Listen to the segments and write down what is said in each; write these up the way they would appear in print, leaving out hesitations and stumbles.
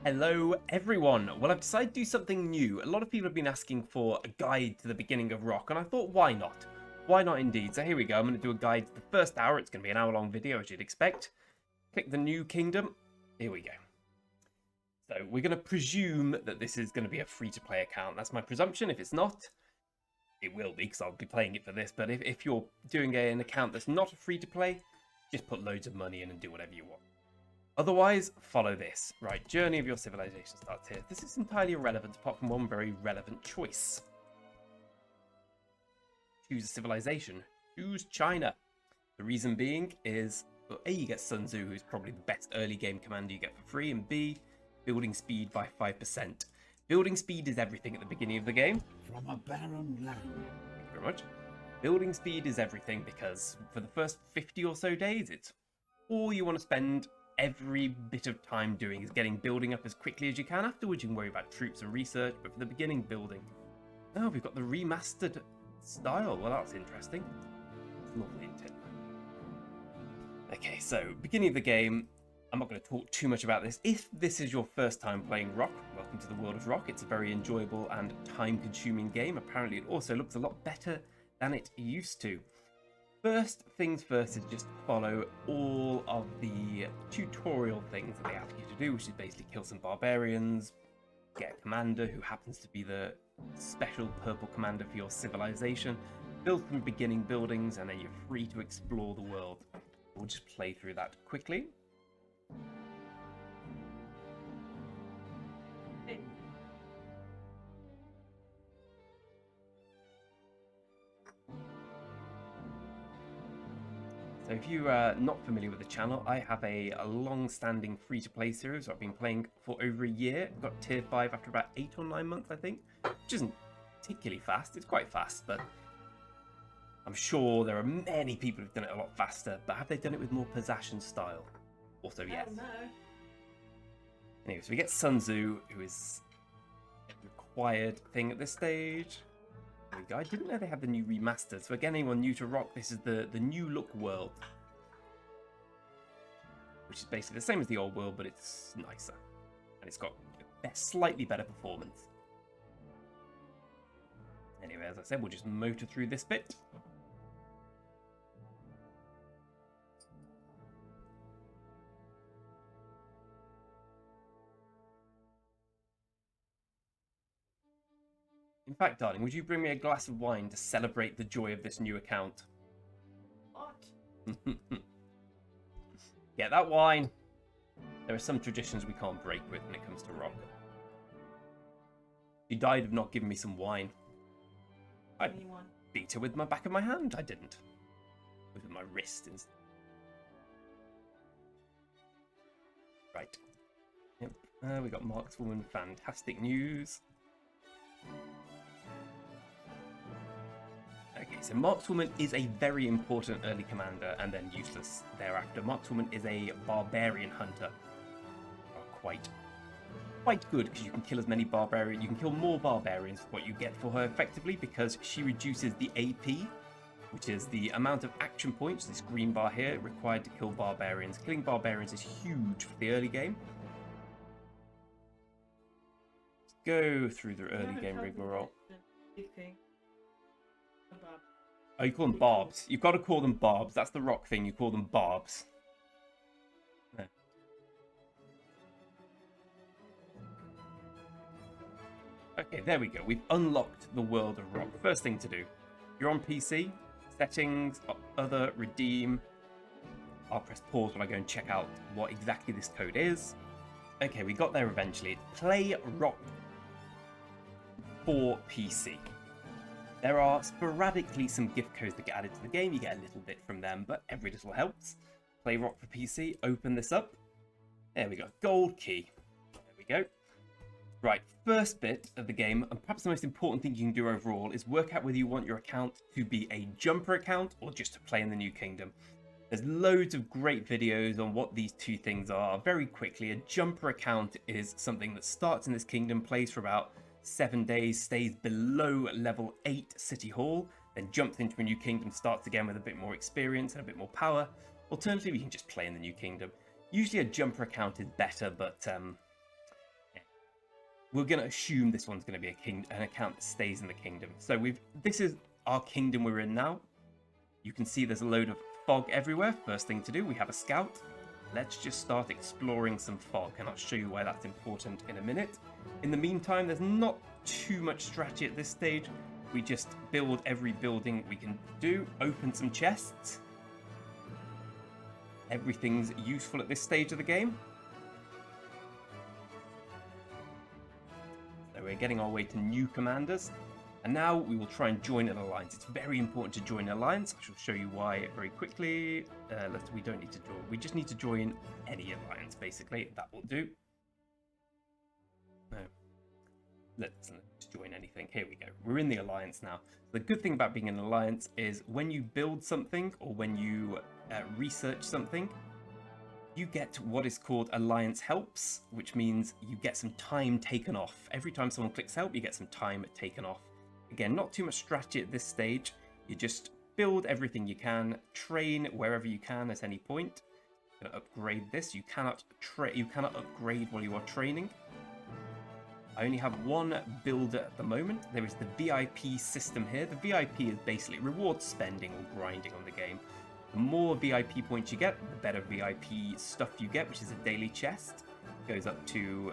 Hello everyone! Well, I've decided to do something new. A lot of people have been asking for a guide to the beginning of Rock, and I thought, why not? Why not indeed? So here we go. I'm going to do a guide to the first hour. It's going to be an hour-long video, as you'd expect. Click the new kingdom. Here we go. So we're going to presume that this is going to be a free-to-play account. That's my presumption. If it's not, it will be, because I'll be playing it for this. But if you're doing an account that's not a free-to-play, just put loads of money in and do whatever you want. Otherwise, follow this. Right, journey of your civilization starts here. This is entirely irrelevant, apart from one very relevant choice. Choose a civilization. Choose China. The reason being is, well, A, you get Sun Tzu, who's probably the best early game commander you get for free, and B, building speed by 5%. Building speed is everything at the beginning of the game. From a barren land. Thank you very much. Building speed is everything because for the first 50 or so days, it's all you want to spend every bit of time doing is building up as quickly as you can. Afterwards you can worry about troops and research, but for the beginning, building. Oh, we've got the remastered style. Well, that's interesting. It's lovely, isn't it? Okay, so beginning of the game. I'm not going to talk too much about this. If this is your first time playing Rock, welcome to the world of Rock. It's a very enjoyable and time-consuming game. Apparently it also looks a lot better than it used to. First things first is just follow all of the tutorial things that they ask you to do, which is basically kill some barbarians, get a commander who happens to be the special purple commander for your civilization, build some beginning buildings, and then you're free to explore the world. We'll just play through that quickly. So if you are not familiar with the channel, I have a long-standing free-to-play series I've been playing for over a year. Got tier 5 after about 8 or 9 months, I think, which isn't particularly fast. It's quite fast, but I'm sure there are many people who've done it a lot faster. But have they done it with more pizzazz and style? Also, yes. No. Anyway, so we get Sun Tzu, who is a required thing at this stage. There we go. I didn't know they had the new remastered. So again, anyone new to Rock, this is the new look world. Which is basically the same as the old world, but it's nicer. And it's got a slightly better performance. Anyway, as I said, we'll just motor through this bit. In fact, darling, would you bring me a glass of wine to celebrate the joy of this new account? What? Get that wine. There are some traditions we can't break with when it comes to Rock. She died of not giving me some wine. I Anyone? beat her with my back of my hand. I didn't. With my wrist instead. Right. Yep. We got Markswoman. Fantastic news. Okay, so Markswoman is a very important early commander and then useless thereafter. Markswoman is a barbarian hunter. Quite good because you can kill as many barbarians. You can kill more barbarians with what you get for her effectively because she reduces the AP, which is the amount of action points, this green bar here, required to kill barbarians. Killing barbarians is huge for the early game. Let's go through the early game rigmarole. Oh, you call them barbs. You've got to call them barbs. That's the Rock thing. You call them barbs. Yeah. Okay, there we go. We've unlocked the world of Rock. First thing to do. You're on PC. Settings, other, redeem. I'll press pause when I go and check out what exactly this code is. Okay, we got there eventually. Play Rock for PC. There are sporadically some gift codes that get added to the game. You get a little bit from them, but every little helps. Play Rock for PC. Open this up. There we go. Gold key. There we go. Right, first bit of the game, and perhaps the most important thing you can do overall, is work out whether you want your account to be a jumper account or just to play in the New Kingdom. There's loads of great videos on what these two things are. Very quickly, a jumper account is something that starts in this kingdom, plays for about 7 days, stays below level 8 City Hall, then jumps into a new kingdom, starts again with a bit more experience and a bit more power. Alternatively, we can just play in the new kingdom. Usually a jumper account is better, but we're going to assume this one's going to be an account that stays in the kingdom. So this is our kingdom we're in now. You can see there's a load of fog everywhere. First thing to do, we have a scout. Let's just start exploring some fog, and I'll show you why that's important in a minute. In the meantime, there's not too much strategy at this stage. We just build every building we can do, open some chests. Everything's useful at this stage of the game. So we're getting our way to new commanders. And now we will try and join an alliance. It's very important to join an alliance. I shall show you why very quickly. We don't need to join. We just need to join any alliance, basically. That will do. No. Let's join anything. Here we go. We're in the alliance now. The good thing about being in an alliance is when you build something or when you research something, you get what is called alliance helps, which means you get some time taken off. Every time someone clicks help, you get some time taken off. Again, not too much strategy at this stage. You just build everything you can, train wherever you can at any point. You're gonna upgrade this. You cannot upgrade while you are training. I only have one builder at the moment. There is the VIP system here. The VIP is basically rewards spending or grinding on the game. The more VIP points you get, the better VIP stuff you get, which is a daily chest. It goes up to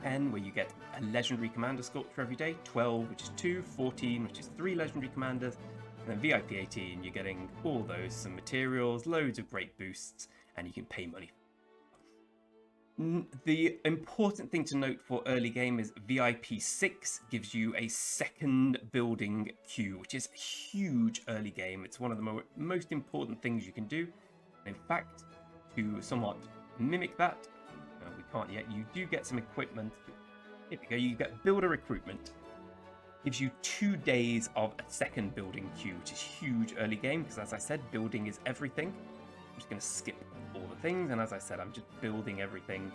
10, where you get a legendary commander sculpture every day, 12, which is 2, 14, which is 3 legendary commanders, and then VIP 18, you're getting all those, some materials, loads of great boosts, and you can pay money. The important thing to note for early game is VIP 6 gives you a second building queue, which is huge early game. It's one of the most important things you can do. In fact, to somewhat mimic that, we can't yet. You do get some equipment. Here we go. You get builder recruitment. Gives you 2 days of a second building queue, which is huge early game because, as I said, building is everything. I'm just going to skip all the things, and as I said, I'm just building everything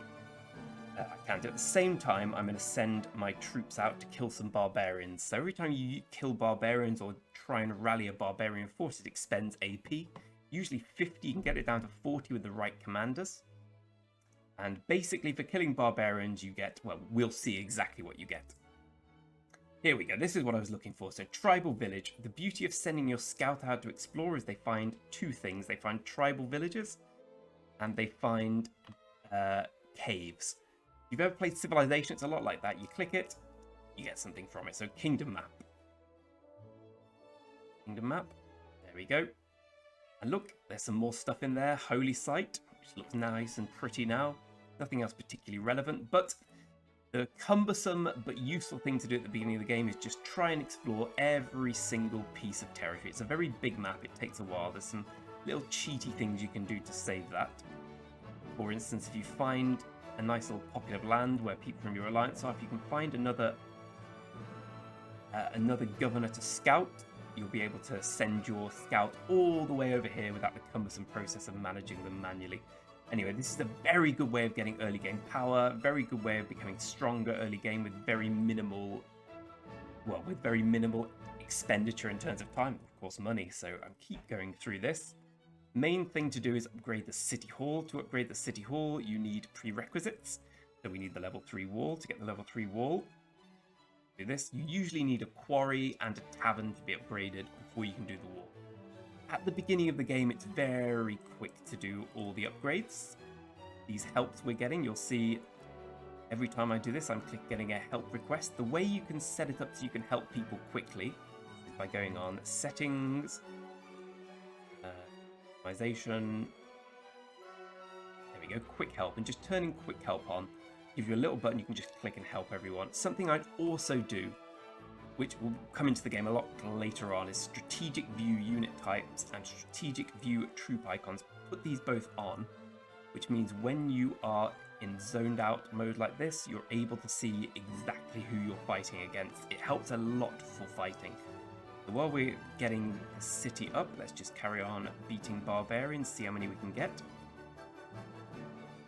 I can do. At the same time, I'm going to send my troops out to kill some barbarians. So every time you kill barbarians or try and rally a barbarian force, it expends AP. Usually 50, you can get it down to 40 with the right commanders. And basically, for killing barbarians, you get, well, we'll see exactly what you get. Here we go. This is what I was looking for. So, tribal village. The beauty of sending your scout out to explore is they find 2 things. They find tribal villages, and they find caves. If you've ever played Civilization, it's a lot like that. You click it, you get something from it. So, kingdom map. Kingdom map. There we go. And look, there's some more stuff in there. Holy site, which looks nice and pretty now. Nothing else particularly relevant, but the cumbersome but useful thing to do at the beginning of the game is just try and explore every single piece of territory. It's a very big map. It takes a while. There's some little cheaty things you can do to save that. For instance, if you find a nice little pocket of land where people from your alliance are, if you can find another governor to scout, you'll be able to send your scout all the way over here without the cumbersome process of managing them manually. Anyway, this is a very good way of getting early game power, very good way of becoming stronger early game with very minimal expenditure in terms of time, of course money, so I'll keep going through this. Main thing to do is upgrade the city hall. To upgrade the city hall, you need prerequisites. So we need the level 3 wall. To get the level 3 wall, do this. You usually need a quarry and a tavern to be upgraded before you can do the wall. At the beginning of the game, it's very quick to do all the upgrades. These helps we're getting, you'll see every time I do this, I'm getting a help request. The way you can set it up so you can help people quickly is by going on settings, optimization, there we go, quick help, and just turning quick help on. Give you a little button, you can just click and help everyone. Something I'd also do, which will come into the game a lot later on, is strategic view unit types and strategic view troop icons. Put these both on, which means when you are in zoned out mode like this, you're able to see exactly who you're fighting against. It helps a lot for fighting. So while we're getting the city up, let's just carry on beating barbarians, see how many we can get.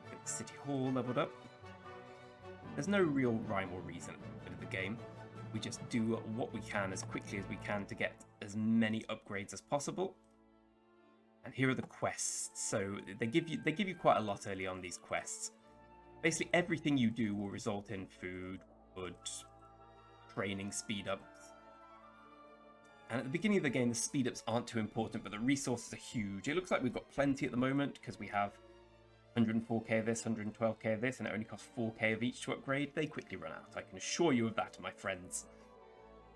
Get the city hall leveled up. There's no real rhyme or reason at the game. We just do what we can as quickly as we can to get as many upgrades as possible. And here are the quests. So they give you quite a lot early on, these quests. Basically everything you do will result in food, good training speed ups. And at the beginning of the game, the speed ups aren't too important, but the resources are huge. It looks like we've got plenty at the moment because we have 104k of this, 112k of this, and it only costs 4k of each to upgrade. They quickly run out. I can assure you of that, my friends.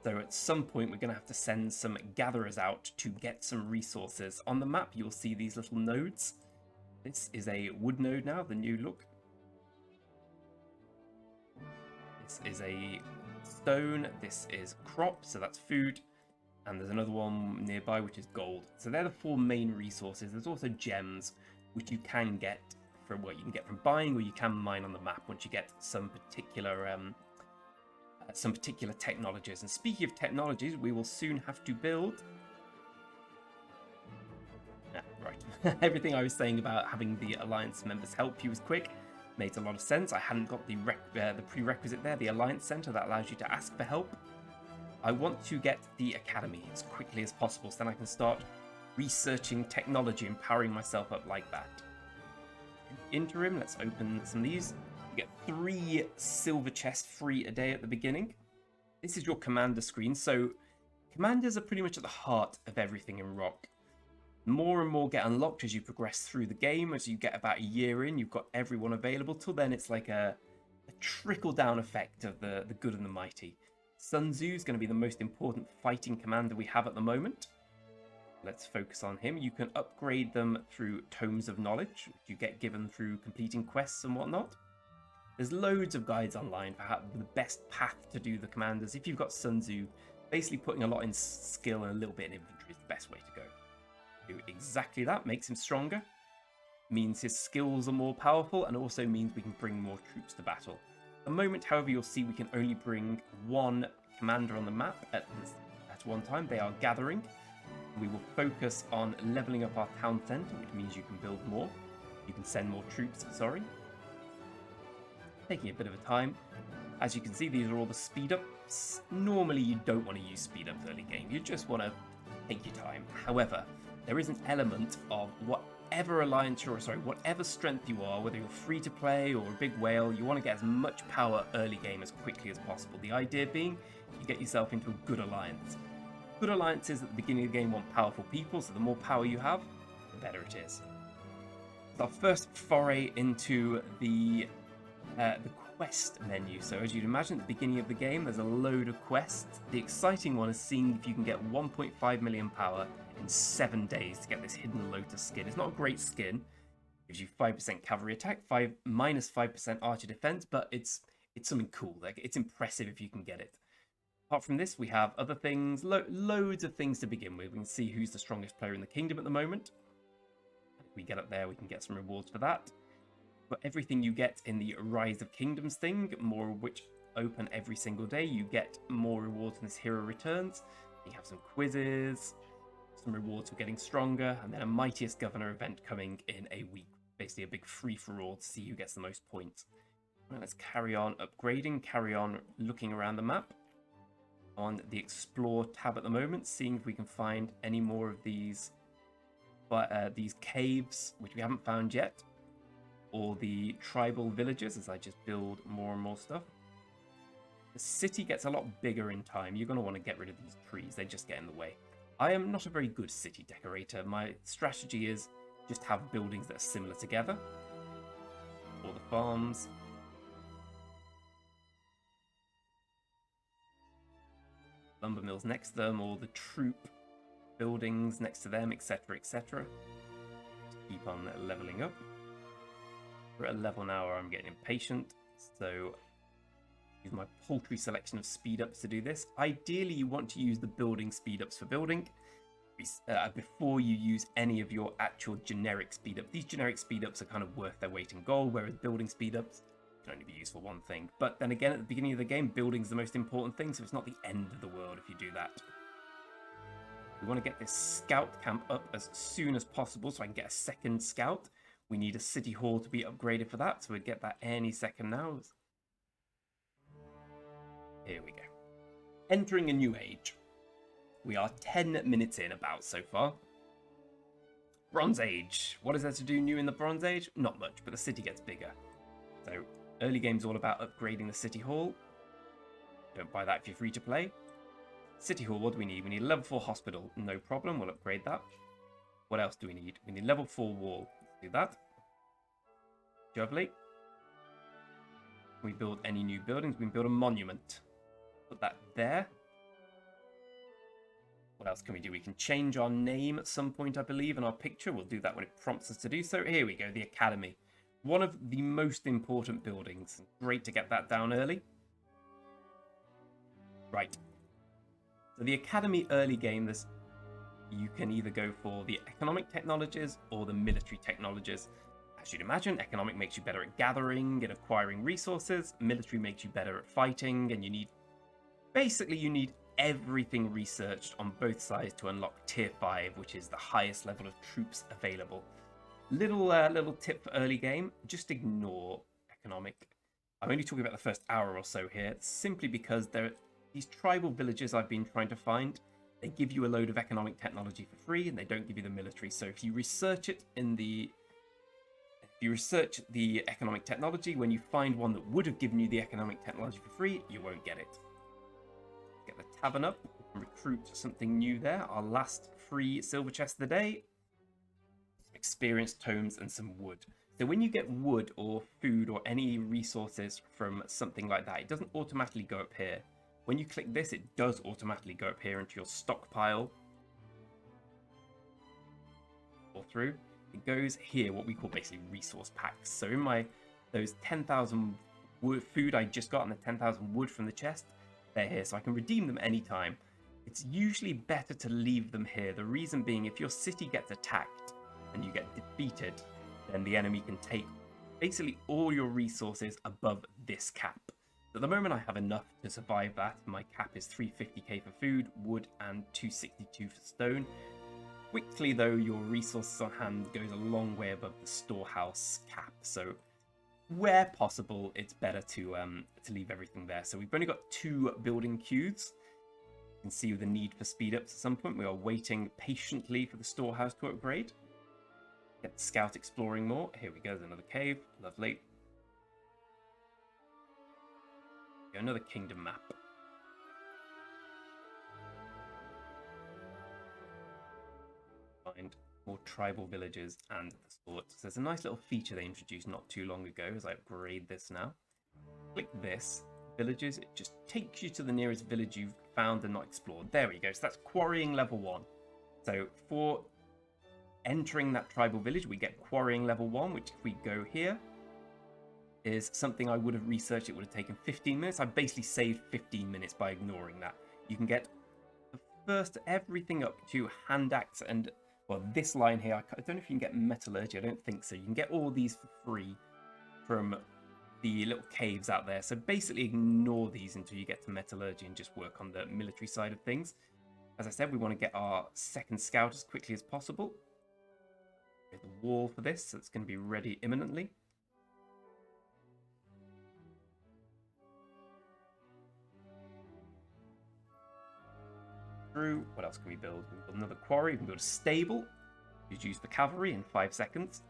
So at some point, we're going to have to send some gatherers out to get some resources. On the map, you'll see these little nodes. This is a wood node now, the new look. This is a stone. This is crop, so that's food. And there's another one nearby, which is gold. So they're the 4 main resources. There's also gems, which you can get from what you can get from buying, or you can mine on the map once you get some particular technologies. And speaking of technologies, we will soon have to build. Right. Everything I was saying about having the Alliance members help you was quick. Made a lot of sense. I hadn't got the prerequisite there, the Alliance Center that allows you to ask for help. I want to get the Academy as quickly as possible, so then I can start researching technology and powering myself up like that. In the interim, let's open some of these. You get 3 silver chests free a day at the beginning. This is your commander screen, so commanders are pretty much at the heart of everything in Rock. More and more get unlocked as you progress through the game. As you get about a year in, you've got everyone available. Till then, it's like a trickle-down effect of the good and the mighty. Sun Tzu is going to be the most important fighting commander we have at the moment. Let's focus on him. You can upgrade them through Tomes of Knowledge, which you get given through completing quests and whatnot. There's loads of guides online for how the best path to do the commanders. If you've got Sun Tzu, basically putting a lot in skill and a little bit in inventory is the best way to go. Do exactly that, makes him stronger, means his skills are more powerful, and also means we can bring more troops to battle. At the moment, however, you'll see we can only bring 1 commander on the map at one time. They are gathering. We will focus on leveling up our town centre, which means you can build more. You can send more troops, sorry. Taking a bit of a time. As you can see, these are all the speed ups. Normally, you don't want to use speed ups early game. You just want to take your time. However, there is an element of whatever alliance you're, whatever strength you are, whether you're free to play or a big whale, you want to get as much power early game as quickly as possible. The idea being, you get yourself into a good alliance. Good alliances at the beginning of the game want powerful people, so the more power you have, the better it is. It's our first foray into the quest menu. So as you'd imagine, at the beginning of the game, there's a load of quests. The exciting one is seeing if you can get 1.5 million power in 7 days to get this hidden lotus skin. It's not a great skin. It gives you 5% cavalry attack, minus 5% archer defense, but it's something cool. Like, it's impressive if you can get it. Apart from this, we have other things, loads of things to begin with. We can see who's the strongest player in the kingdom at the moment. If we get up there, we can get some rewards for that. But everything you get in the Rise of Kingdoms thing, more of which open every single day, you get more rewards in this Hero Returns. You have some quizzes, some rewards for getting stronger, and then a Mightiest Governor event coming in a week. Basically a big free-for-all to see who gets the most points. Right, let's carry on upgrading, carry on looking around the map. On the Explore tab at the moment, seeing if we can find any more of these caves, which we haven't found yet, or the tribal villages, as I just build more and more stuff. The city gets a lot bigger in time. You're going to want to get rid of these trees. They just get in the way. I am not a very good city decorator. My strategy is just have buildings that are similar together. Or the farms. Lumber mills next to them, or the troop buildings next to them, etc, etc. Keep on leveling up. We're at a level now where I'm getting impatient, so use my paltry selection of speed ups to do this. Ideally, you want to use the building speed ups for building before you use any of your actual generic speed ups. These generic speed ups are kind of worth their weight in gold, whereas building speed ups can only be used for one thing. But then again, at the beginning of the game, building's the most important thing, so it's not the end of the world if you do that. We want to get this scout camp up as soon as possible so I can get a second scout. We need a city hall to be upgraded for that, so we'll get that any second now. Here we go. Entering a new age. We are 10 minutes in about so far. Bronze Age. What is there to do new in the Bronze Age? Not much, but the city gets bigger. So early game's all about upgrading the city hall. Don't buy that if you're free to play. City Hall, what do we need? We need a level 4 hospital. No problem, we'll upgrade that. What else do we need? We need level 4 wall. Let's do that. Lovely. Can we build any new buildings? We can build a monument. Put that there. What else can we do? We can change our name at some point, I believe, in our picture. We'll do that when it prompts us to do so. Here we go, the Academy. One of the most important buildings. Great to get that down early. Right. So the Academy early game, you can either go for the economic technologies or the military technologies. As you'd imagine, economic makes you better at gathering and acquiring resources. Military makes you better at fighting, and you need everything researched on both sides to unlock tier 5, which is the highest level of troops available. Little tip for early game, just ignore economic. I'm only talking about the first hour or so here, simply because these tribal villages I've been trying to find, they give you a load of economic technology for free, and they don't give you the military. So if you research the economic technology, when you find one that would have given you the economic technology for free, you won't get it. Get the tavern up, recruit something new there. Our last free silver chest of the day. Experience tomes and some wood. So when you get wood or food or any resources from something like that, it doesn't automatically go up here. When you click this, it does automatically go up here into your stockpile. Or through. It goes here, what we call basically resource packs. So in those 10,000 wood food I just got and the 10,000 wood from the chest, they're here, so I can redeem them anytime. It's usually better to leave them here. The reason being, if your city gets attacked and you get defeated, then the enemy can take basically all your resources above this cap. At the moment I have enough to survive that. My cap is 350k for food, wood, and 262 for stone. Quickly though, your resources on hand goes a long way above the storehouse cap, so where possible it's better to leave everything there. So we've only got 2 building queues. You can see the need for speed ups at some point. We are waiting patiently for the storehouse to upgrade. Get the scout exploring more. Here we go, there's another cave. Lovely. Another kingdom map. Find more tribal villages and the sorts. There's a nice little feature they introduced not too long ago as I upgrade this now. Click this, villages, it just takes you to the nearest village you've found and not explored. There we go, so that's quarrying level 1. So for entering that tribal village, we get quarrying level 1, which if we go here, is something I would have researched. It would have taken 15 minutes. I basically saved 15 minutes by ignoring that. You can get the first everything up to hand axe and, well, this line here, I don't know if you can get metallurgy. I don't think so. You can get all these for free from the little caves out there. So basically ignore these until you get to metallurgy and just work on the military side of things. As I said, we want to get our second scout as quickly as possible. There's the wall for this, so it's going to be ready imminently. What else can we build? We can build another quarry, we can build a stable. You'd use the cavalry in 5 seconds.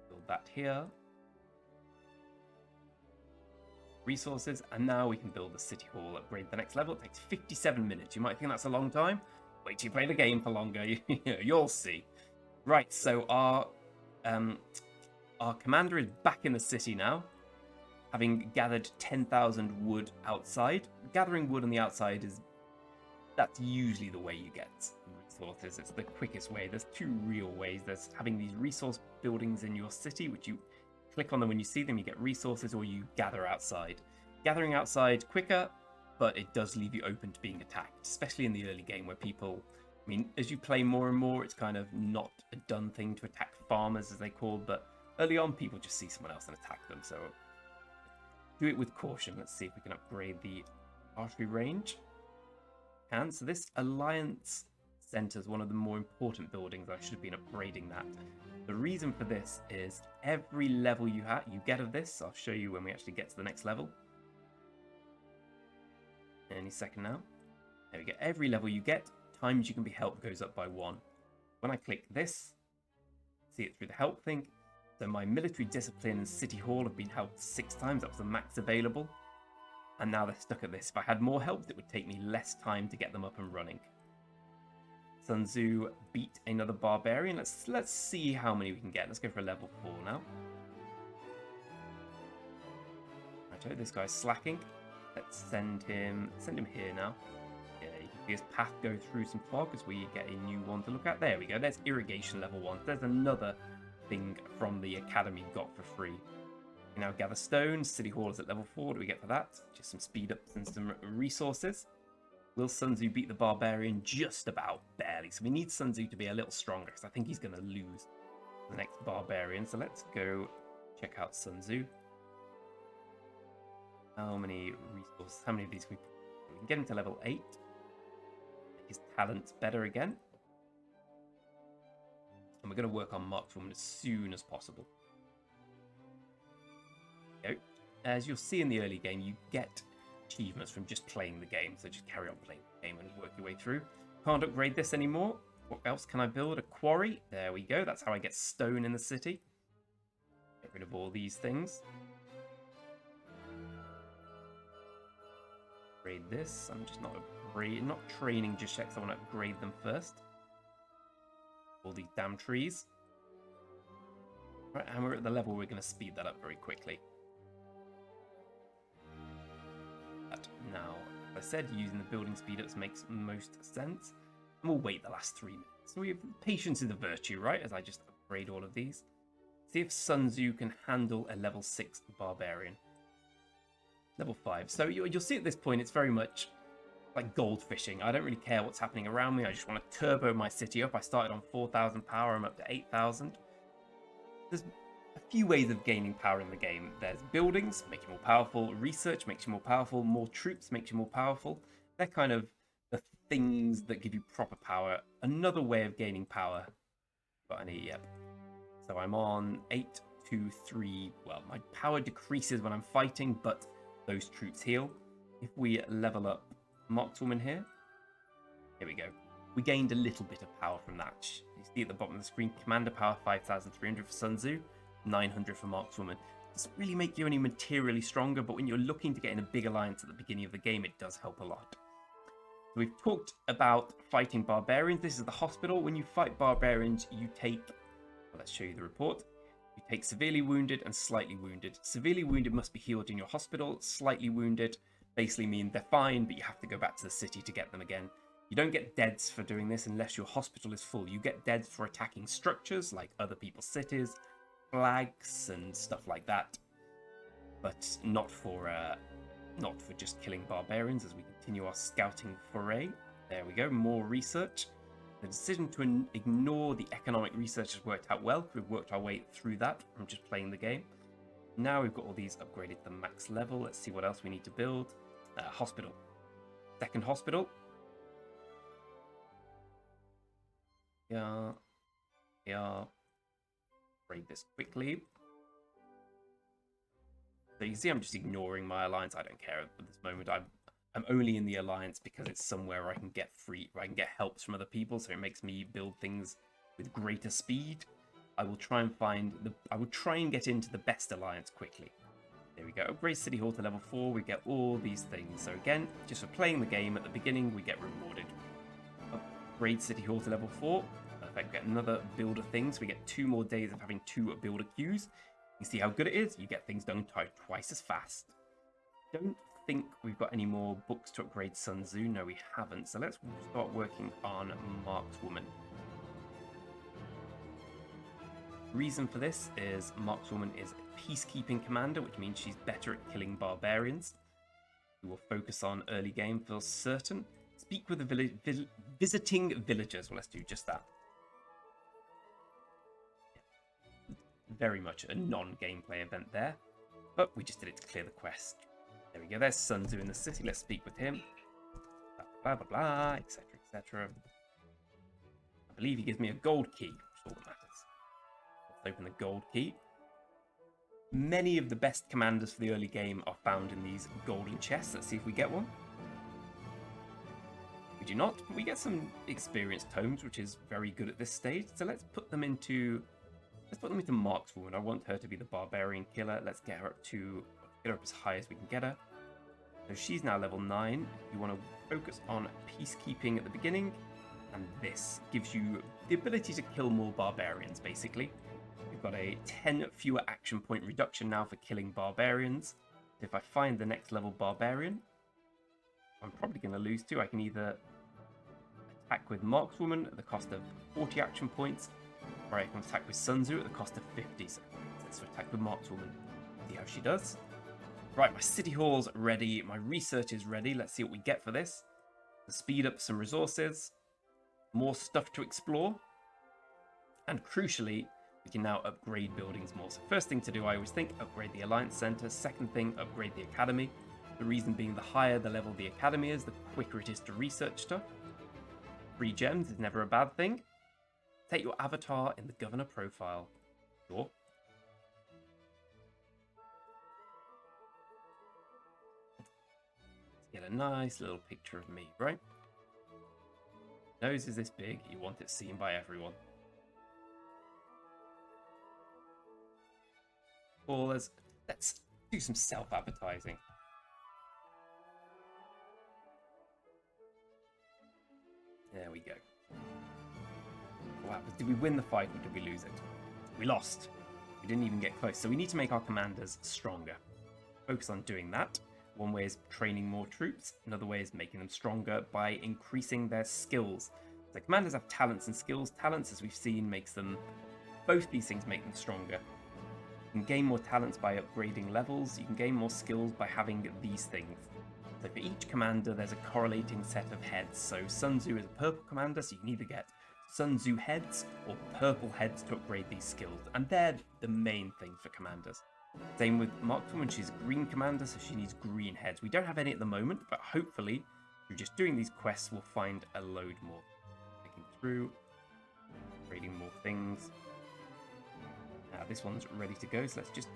Build that here. Resources, and now we can build the city hall, upgrade the next level. It takes 57 minutes. You might think that's a long time. Wait till you play the game for longer. You'll see. Right, so our commander is back in the city now, having gathered 10,000 wood outside. Gathering wood on the outside that's usually the way you get resources. It's the quickest way. There's 2 real ways. There's having these resource buildings in your city, which you click on them when you see them, you get resources, or you gather outside. Gathering outside quicker, but it does leave you open to being attacked, especially in the early game where people, I mean, as you play more and more, it's kind of not a done thing to attack farmers, as they call, but early on, people just see someone else and attack them, so do it with caution. Let's see if we can upgrade the archery range. And so this Alliance Center is one of the more important buildings. I should have been upgrading that. The reason for this is every level you get of this, I'll show you when we actually get to the next level. Any second now. There we go. Every level you get, times you can be helped goes up by 1. When I click this, see it through the help thing, So my military discipline and city hall have been helped 6 times. That was the max available. And now they're stuck at this. If I had more help, it would take me less time to get them up and running. Sun Tzu beat another barbarian. Let's see how many we can get. Let's go for a level 4 now. Right, this guy's slacking. Let's send him here now. Yeah, you can see his path go through some fog as we get a new one to look at. There we go. There's irrigation level 1. There's another thing from the academy got for free. We now gather stones. City Hall is at level 4. What do we get for that? Just some speed ups and some resources. Will Sun Tzu beat the barbarian? Just about, barely. So we need Sun Tzu to be a little stronger because I think he's going to lose the next barbarian. So let's go check out Sun Tzu. How many resources? How many of these we can get him to level 8? His talent's better again. And we're going to work on markswoman as soon as possible. There we go. As you'll see in the early game, you get achievements from just playing the game. So just carry on playing the game and work your way through. Can't upgrade this anymore. What else can I build? A quarry. There we go. That's how I get stone in the city. Get rid of all these things. Upgrade this. I'm just not training just yet because I want to upgrade them first. All these damn trees. Right, and we're at the level we're going to speed that up very quickly. But now, as I said, using the building speed ups makes most sense. And we'll wait the last 3 minutes. So we have patience is a virtue, right? As I just upgrade all of these. See if Sun Tzu can handle a level 6 barbarian. Level 5. So you'll see at this point, it's very much like gold fishing. I don't really care what's happening around me. I just want to turbo my city up. I started on 4,000 power. I'm up to 8,000. There's a few ways of gaining power in the game. There's buildings, make you more powerful. Research makes you more powerful. More troops makes you more powerful. They're kind of the things that give you proper power. Another way of gaining power. Got any? Yep. So I'm on 8, 2, 3. Well, my power decreases when I'm fighting, but those troops heal. If we level up markswoman here we go. We gained a little bit of power from that. You see at the bottom of the screen, commander power 5,300 for Sun Tzu, 900 for markswoman. It doesn't really make you any materially stronger, but when you're looking to get in a big alliance at the beginning of the game, it does help a lot. So we've talked about fighting barbarians. This is the hospital. When you fight barbarians, you take, well, let's show you the report. You take severely wounded and slightly wounded. Severely wounded must be healed in your hospital. Slightly wounded basically mean they're fine, but you have to go back to the city to get them again. You don't get deads for doing this unless your hospital is full. You get deads for attacking structures like other people's cities, flags and stuff like that, but not for just killing barbarians. As we continue our scouting foray, there we go. More research. The decision to ignore the economic research has worked out well. We've worked our way through that from just playing the game. Now we've got all these upgraded to the max level. Let's see what else we need to build. Hospital. Second hospital. Yeah. Upgrade this quickly. So you can see I'm just ignoring my alliance. I don't care at this moment. I'm only in the alliance because it's somewhere where I can get where I can get helps from other people, so it makes me build things with greater speed. I will try and get into the best alliance quickly. There we go. Upgrade City Hall to level 4. We get all these things. So again, just for playing the game at the beginning, we get rewarded. Upgrade City Hall to level 4. Perfect. Get another builder thing. So we get 2 more days of having 2 builder queues. You see how good it is? You get things done twice as fast. Don't think we've got any more books to upgrade Sun Tzu. No, we haven't. So let's start working on markswoman. Reason for this is markswoman is a peacekeeping commander, which means she's better at killing barbarians. We will focus on early game for certain. Speak with the visiting villagers. Well, let's do just that. Very much a non-gameplay event there, but we just did it to clear the quest. There we go. There's Sun Tzu in the city. Let's speak with him. Blah, blah, blah, etc., etc. I believe he gives me a gold key, which is all that matters. Let's open the gold key. Many of the best commanders for the early game are found in these golden chests. Let's see if we get one. We do not, but we get some experienced tomes, which is very good at this stage. So let's put them into Let's put them into markswoman. I want her to be the barbarian killer. Let's get her up as high as we can get her. So she's now level 9. You want to focus on peacekeeping at the beginning, and this gives you the ability to kill more barbarians, basically. We've got a 10 fewer action point reduction now for killing barbarians. So if I find the next level barbarian, I'm probably going to lose too. I can either attack with markswoman at the cost of 40 action points, or I can attack with Sun Tzu at the cost of 50. So let's attack with markswoman. See how she does. Right, my city hall's ready. My research is ready. Let's see what we get for this. To speed up some resources, more stuff to explore, and crucially, we can now upgrade buildings more. So first thing to do, I always think, upgrade the Alliance Center. Second thing, upgrade the Academy. The reason being the higher the level the Academy is, the quicker it is to research stuff. Free gems is never a bad thing. Take your avatar in the governor profile. Sure. Let's get a nice little picture of me, right? Nose is this big, you want it seen by everyone. Well, let's do some self-advertising. There we go. Wow, did we win the fight or did we lose it? We lost. We didn't even get close. So we need to make our commanders stronger. Focus on doing that. One way is training more troops. Another way is making them stronger by increasing their skills. So commanders have talents and skills. Talents, as we've seen, makes them... Both these things make them stronger. You can gain more talents by upgrading levels. You can gain more skills by having these things. So for each commander, there's a correlating set of heads. So Sun Tzu is a purple commander, so you can either get Sun Tzu heads or purple heads to upgrade these skills. And they're the main thing for commanders. Same with markswoman, she's a green commander, so she needs green heads. We don't have any at the moment, but hopefully, through just doing these quests, we'll find a load more. Clicking through, upgrading more things. Now this one's ready to go, so let's just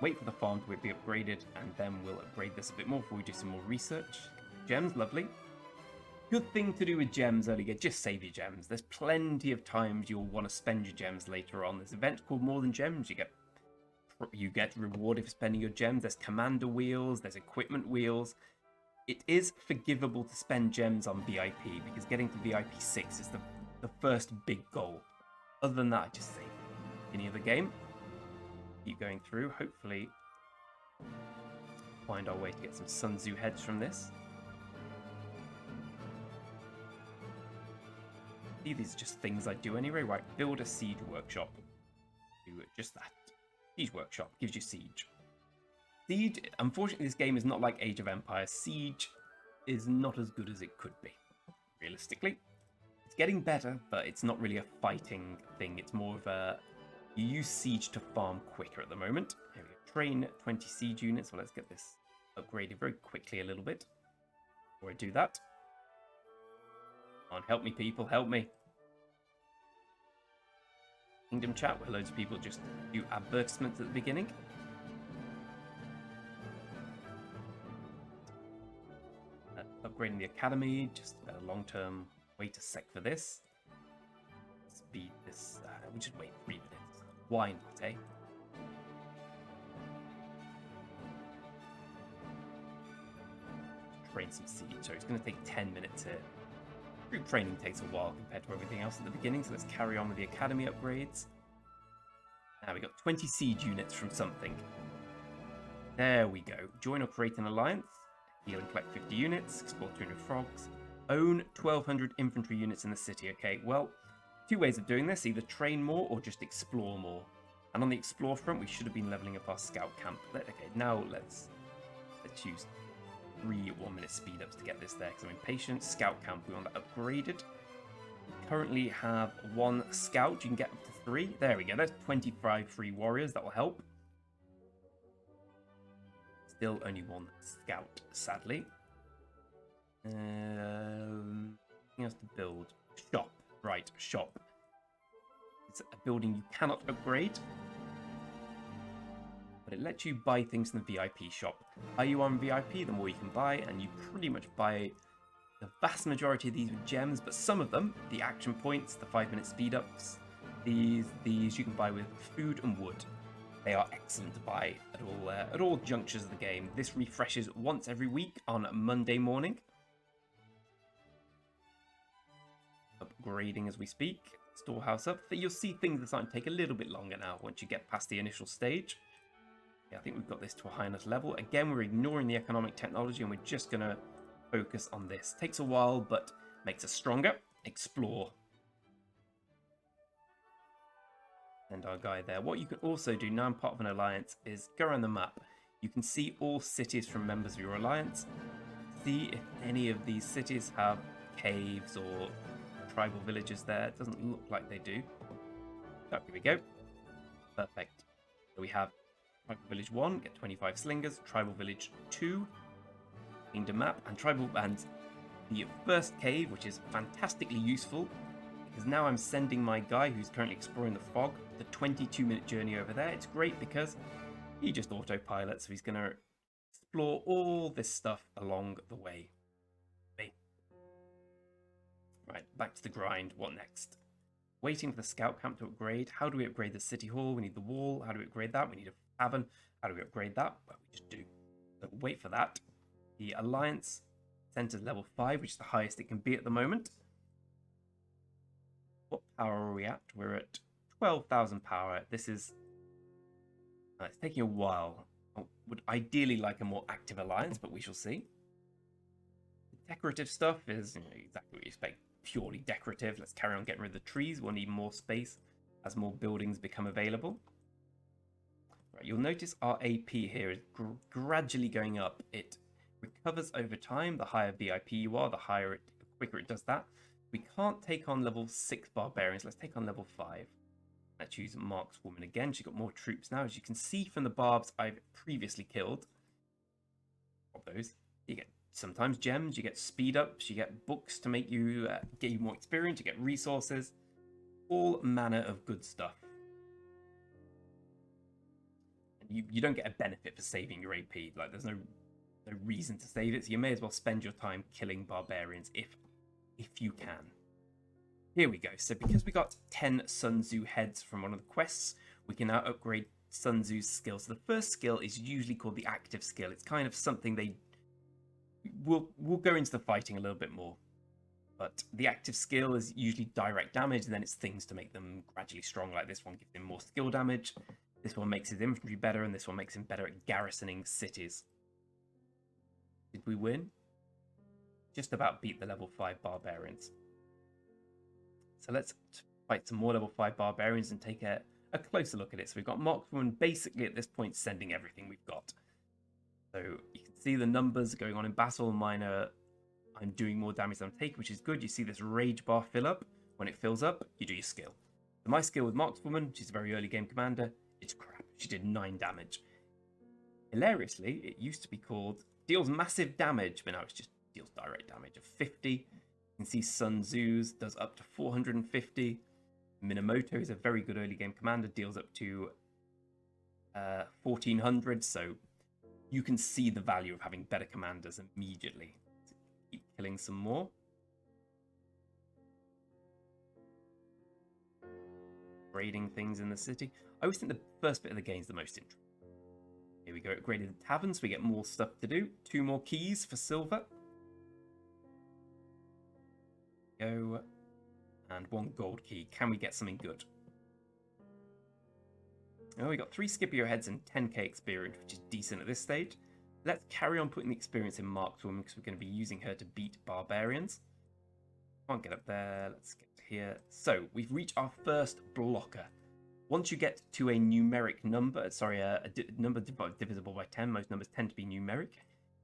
wait for the farm to be upgraded, and then we'll upgrade this a bit more before we do some more research. Gems, lovely. Good thing to do with gems early game, just save your gems. There's plenty of times you'll want to spend your gems later on. There's an event called More Than Gems. You get rewarded for spending your gems. There's commander wheels, there's equipment wheels. It is forgivable to spend gems on VIP, because getting to VIP 6 is the first big goal. Other than that, I just save any other game. Keep going through, hopefully find our way to get some Sun Tzu heads from this. See, these are just things I do anyway. Right, build a siege workshop. Do just that. Siege workshop gives you siege. Siege, unfortunately this game is not like Age of Empires. Siege is not as good as it could be, realistically. It's getting better, but it's not really a fighting thing. It's more of a... You use siege to farm quicker at the moment. Here we go. Train 20 siege units. Well, let's get this upgraded very quickly a little bit before I do that. Come on, help me, people, help me. Kingdom chat, where loads of people just do advertisements at the beginning. Upgrading the academy, just a long-term way to sec for this. Speed this, we'll just wait 3 minutes. Why not, eh? Train some siege, so it's going to take 10 minutes here. Group training takes a while compared to everything else at the beginning, so let's carry on with the academy upgrades. Now we got 20 siege units from something. There we go. Join or create an alliance. Heal and collect 50 units. Explore 200 frogs. Own 1,200 infantry units in the city. Okay, well, two ways of doing this. Either train more or just explore more. And on the explore front, we should have been leveling up our scout camp. Okay, now let's use 3 1-minute speed ups to get this there, because I'm impatient. Scout camp, we want that upgraded. We currently have 1 scout. You can get up to 3. There we go. That's 25 free warriors. That will help. Still only 1 scout, sadly. Anything else to build? Shop. Right, shop. It's a building you cannot upgrade, but it lets you buy things in the VIP shop. Are you on VIP, the more you can buy, and you pretty much buy the vast majority of these with gems, but some of them, the action points, the 5-minute speed ups, These you can buy with food and wood. They are excellent to buy at all junctures of the game. This refreshes once every week on Monday morning. Upgrading as we speak. Storehouse up. You'll see things are starting to take a little bit longer now once you get past the initial stage. Yeah, I think we've got this to a high enough level. Again, we're ignoring the economic technology and we're just going to focus on this. Takes a while, but makes us stronger. Explore. And our guy there. What you can also do, now I'm part of an alliance, is go around the map. You can see all cities from members of your alliance. See if any of these cities have caves or tribal villages there. It doesn't look like they do. Oh, here we go. Perfect. So we have Tribal Village 1, get 25 slingers. Tribal Village 2, Kingdom map. And the first cave, which is fantastically useful, because now I'm sending my guy, who's currently exploring the fog, the 22-minute journey over there. It's great because he just autopilots, so he's going to explore all this stuff along the way. Okay. Right, back to the grind. What next? Waiting for the scout camp to upgrade. How do we upgrade the city hall? We need the wall. How do we upgrade that? We need a tavern. How do we upgrade that? Well, we just do. So wait for that. The Alliance Centre level 5, which is the highest it can be at the moment. What power are we at? We're at 12,000 power. This is... it's taking a while. I would ideally like a more active alliance, but we shall see. The decorative stuff is exactly what you expect. Purely decorative. Let's carry on getting rid of the trees. We'll need more space as more buildings become available. Right, you'll notice our AP here is gradually going up. It recovers over time. The higher VIP you are, the quicker it does that. We can't take on level 6 barbarians. Let's take on level 5. Let's use Markswoman again. She's got more troops now. As you can see from the barbs I've previously killed. Of those, you get sometimes gems, you get speed ups, you get books to make you get you more experience, you get resources, all manner of good stuff. And you don't get a benefit for saving your AP. Like there's no reason to save it, so you may as well spend your time killing barbarians if you can. Here we go. So because we got 10 Sun Tzu heads from one of the quests, we can now upgrade Sun Tzu's skill. So the first skill is usually called the active skill. It's kind of something we'll go into the fighting a little bit more. But the active skill is usually direct damage, and then it's things to make them gradually strong. Like this one gives him more skill damage. This one makes his infantry better, and this one makes him better at garrisoning cities. Did we win? Just about beat the level 5 barbarians. So let's fight some more level 5 barbarians and take a closer look at it. So we've got Markswoman basically at this point sending everything we've got. So you can see the numbers going on in battle. Mine are, I'm doing more damage than I'm taking, which is good. You see this rage bar fill up. When it fills up, you do your skill. So my skill with Markswoman, she's a very early game commander, it's crap. She did 9 damage. Hilariously, it used to be called deals massive damage, but now it's just deals direct damage of 50. You can see Sun Tzu's does up to 450. Minamoto is a very good early game commander, deals up to 1400. So you can see the value of having better commanders immediately. So keep killing some more. Raiding things in the city. I always think the first bit of the game is the most interesting. Here we go, upgraded the tavern, so we get more stuff to do. 2 more keys for silver. Go. And 1 gold key. Can we get something good? Oh, we got 3 Scipio heads and 10k experience, which is decent at this stage. Let's carry on putting the experience in Markswoman, because we're going to be using her to beat barbarians. Can't get up there. Let's get to here. So, we've reached our first blocker. Once you get to a numeric number, a number divisible by 10, most numbers tend to be numeric,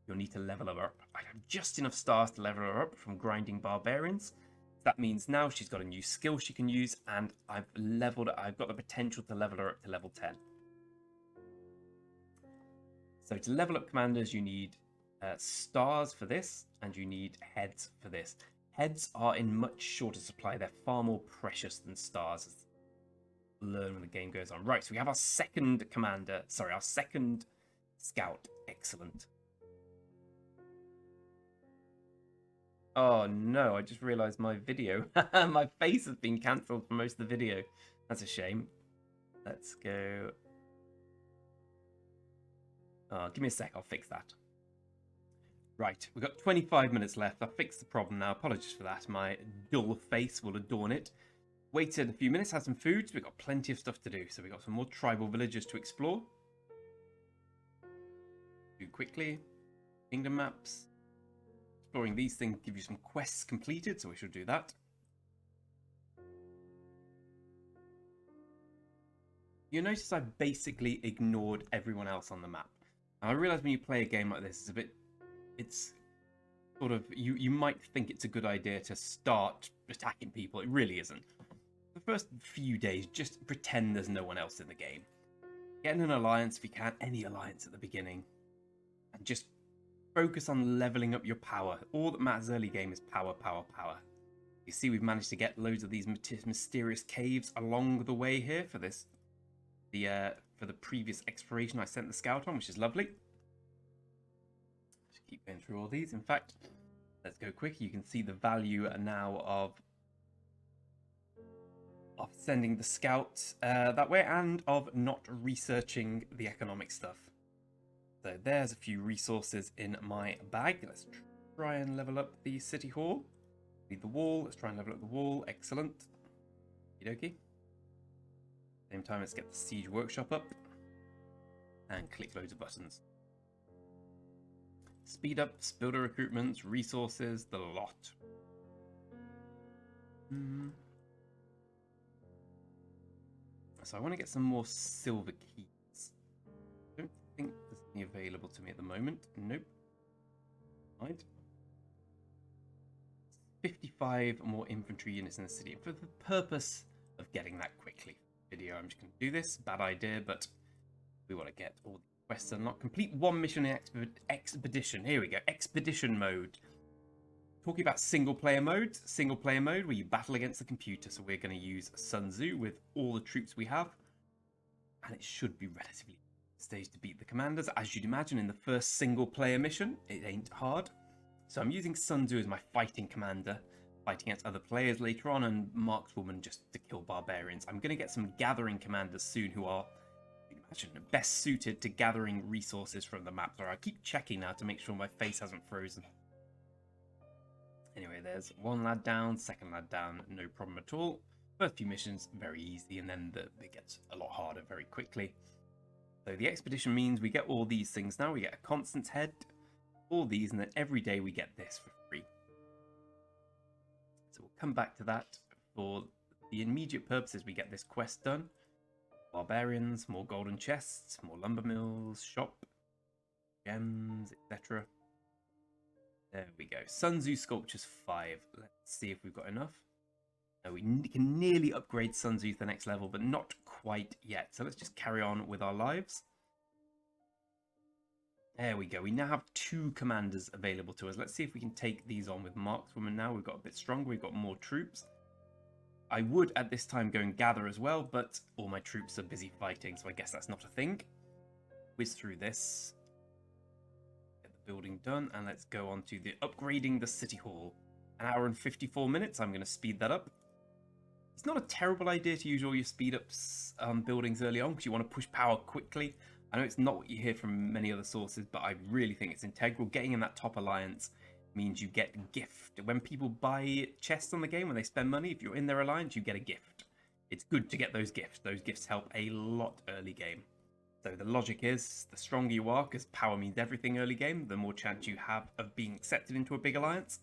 you'll need to level her up. I have just enough stars to level her up from grinding barbarians. That means now she's got a new skill she can use, and I've got the potential to level her up to level 10. So to level up commanders, you need stars for this, and you need heads for this. Heads are in much shorter supply. They're far more precious than stars. Learn when the game goes on. Right, so we have our second commander. Sorry, our second scout. Excellent. Oh no, I just realized my video. My face has been cancelled for most of the video. That's a shame. Let's go. Oh, give me a sec. I'll fix that. Right, we've got 25 minutes left. I've fixed the problem now. Apologies for that. My dull face will adorn it. Waited a few minutes, had some food. So we've got plenty of stuff to do. So we've got some more tribal villages to explore. Do quickly. Kingdom maps. Exploring these things give you some quests completed, so we should do that. You'll notice I basically ignored everyone else on the map. And I realise when you play a game like this, it's sort of, you might think it's a good idea to start attacking people. It really isn't. The first few days, just pretend there's no one else in the game. Get in an alliance if you can, any alliance at the beginning. And just focus on leveling up your power. All that matters early game is power, power, power. You see we've managed to get loads of these mysterious caves along the way here for this. For the previous exploration I sent the scout on, which is lovely. Just keep going through all these. In fact, let's go quick. You can see the value now of sending the scouts that way, and of not researching the economic stuff. So there's a few resources in my bag. Let's try and level up the city hall. Need the wall. Let's try and level up the wall. Excellent. Okie dokie. Same time, let's get the siege workshop up and click loads of buttons. Speed ups, builder recruitments, resources, the lot. So I want to get some more silver keys. I don't think there's any available to me at the moment. Nope. Right. 55 more infantry units in the city for the purpose of getting that quickly. Video, I'm just going to do this. Bad idea, but we want to get all the quests unlocked. Complete one mission in expedition. Here we go. Expedition mode. Talking about single player mode. Single player mode where you battle against the computer. So we're going to use Sun Tzu with all the troops we have. And it should be relatively stage to beat the commanders. As you'd imagine in the first single player mission, it ain't hard. So I'm using Sun Tzu as my fighting commander. Fighting against other players later on, and markswoman just to kill barbarians. I'm going to get some gathering commanders soon who are, imagine, best suited to gathering resources from the map. So I keep checking now to make sure my face hasn't frozen. Anyway, there's one lad down, second lad down, no problem at all. First few missions, very easy, and then it gets a lot harder very quickly. So the expedition means we get all these things now. We get a Constance head, all these, and then every day we get this for free. So we'll come back to that. For the immediate purposes, we get this quest done. Barbarians, more golden chests, more lumber mills, shop, gems, etc. There we go. Sun Tzu sculptures 5. Let's see if we've got enough. No, we can nearly upgrade Sun Tzu to the next level, but not quite yet. So let's just carry on with our lives. There we go. We now have 2 commanders available to us. Let's see if we can take these on with markswomen now. We've got a bit stronger. We've got more troops. I would at this time go and gather as well, but all my troops are busy fighting, so I guess that's not a thing. Whiz through this. Get the building done, and let's go on to the upgrading the city hall. 1 hour and 54 minutes. I'm going to speed that up. It's not a terrible idea to use all your speed ups buildings early on because you want to push power quickly. I know it's not what you hear from many other sources, but I really think it's integral. Getting in that top alliance means you get gift. When people buy chests on the game, when they spend money, if you're in their alliance, you get a gift. It's good to get those gifts. Those gifts help a lot early game. So the logic is, the stronger you are, because power means everything early game, the more chance you have of being accepted into a big alliance,